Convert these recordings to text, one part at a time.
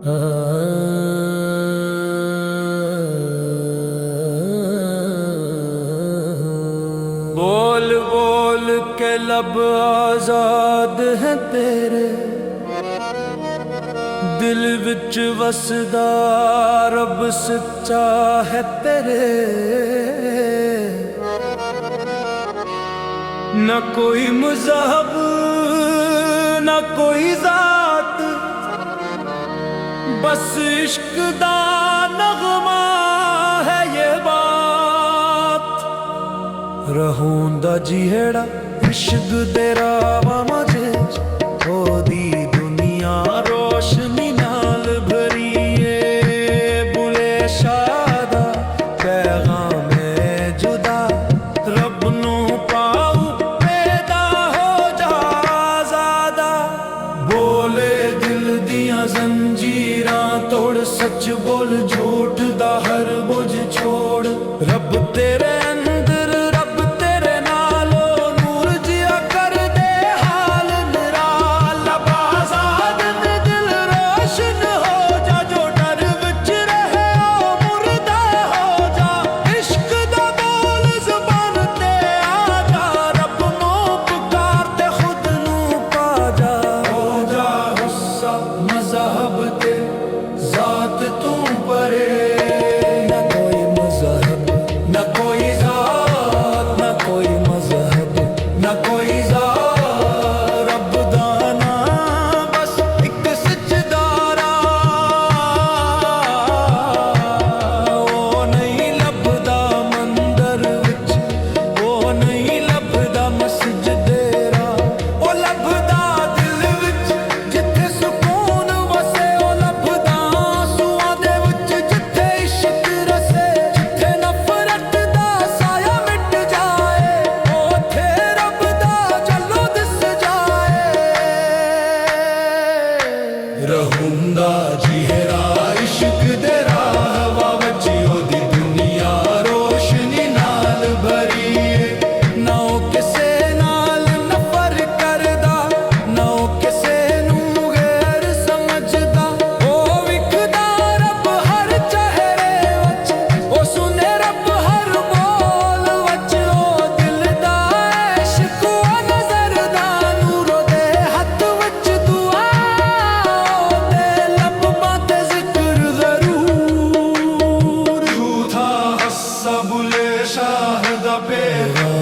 बोल बोल के लब आजाद है तेरे, दिल विच वसदा रब सच्चा है तेरे। न कोई मज़हब न कोई ज़ात, बस इश्क दा नगमा है ये बात। रहूंदा जिहड़ा इश्क दे रावां जे, ओदी दुनिया रोशनी नाल भरी है। बुले शाह दा पैगाम है जुदा, रब नू पाऊ पैदा हो जा ज़ादा। बोले दिल दियां जंजीरां तोड़, सच बोल झूठ दा हर बोझ छोड़। रब तेरे अंदर रब तेरे नालो, नूर जिया कर दे हाल निराला। आजाद ते दिल रोशन हो जा, जो डर विच रहे ओ मुर्दा हो जा। इश्क दा बोल ज़बान ते आ जा, रब नूं पुकार ते खुद नूं पा जा। हो जा हुस्सा मज़हब ते ज़ात तू परे, न कोई मज़हब न कोई ज़ात, न कोई मज़हब न कोई ज़ात। रब दा नाम बस इक सजदारा, ओ नहीं लभदा मंदर विच, ओ नहीं लभदा मस्जिद डेरा। ओ लभदा दिल विच जिथे सुकून वसे, ओ लभदा आंसूआं दे विच जिथे इश्क रसे। जिथे नफरत दा साया मिट जाए, ओथे रब दा जलो दिस जाए। रहूंदा जिहरा इश्क दे राहवां विच, ओदी दुनिया रोशनी नाल भरी है। ना ओ किसे नाल नफर करदा, ना ओ किसे नूं गैर समझदा। ओ विखदा रब हर चेहरे विच, ओ सुने रब हर बोल विच। ओ दिल दा इश्क ओ नज़र दा नूर, दे हथ विच दुआ, ओदे लब्बां ते ज़िक्र ज़रूर। झूठा हस्सा बुले शाह दा पैगाम,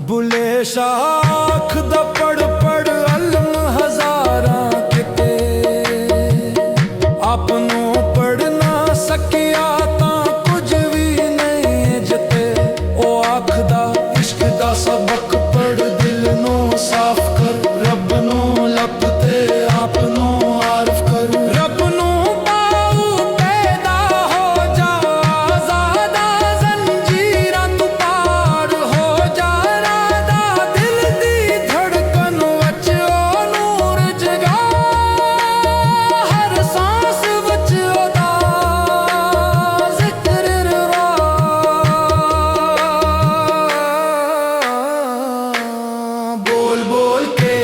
बुले शाह आखदा पढ़ पढ़ अलम हज़ारां किते। आप नूं पढ़ ना सकिया तां कुछ भी नहीं जिते। ओ आखदा इश्क दा सबक पढ़, दिल नूं साफ कर। रब नूं लभ ते आप नूं आरफ कर। रब नूं पाऊ पैदा हो जा ज़ादा, जंजीरां तू पार हो जा रादा। दिल दी धड़कन विच ओ नूर जगा, हर सांस विच ओदा ज़िक्र रवा। बोल बोल के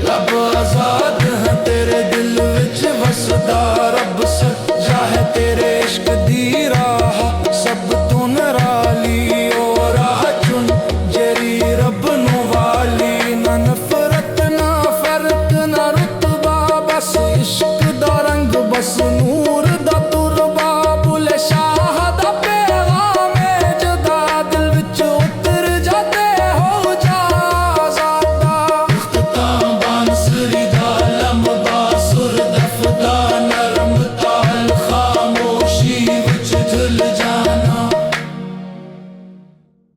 लब आजाद है तेरे, दिल विच वसदा रब सच्चा है तेरे। इश्क दी राह सब तू निराली, ओ राह चुन जेरी रब नूं वाली। ना नफरत ना फर्क ना रुतबा, बस इश्क दा रंग बस नूं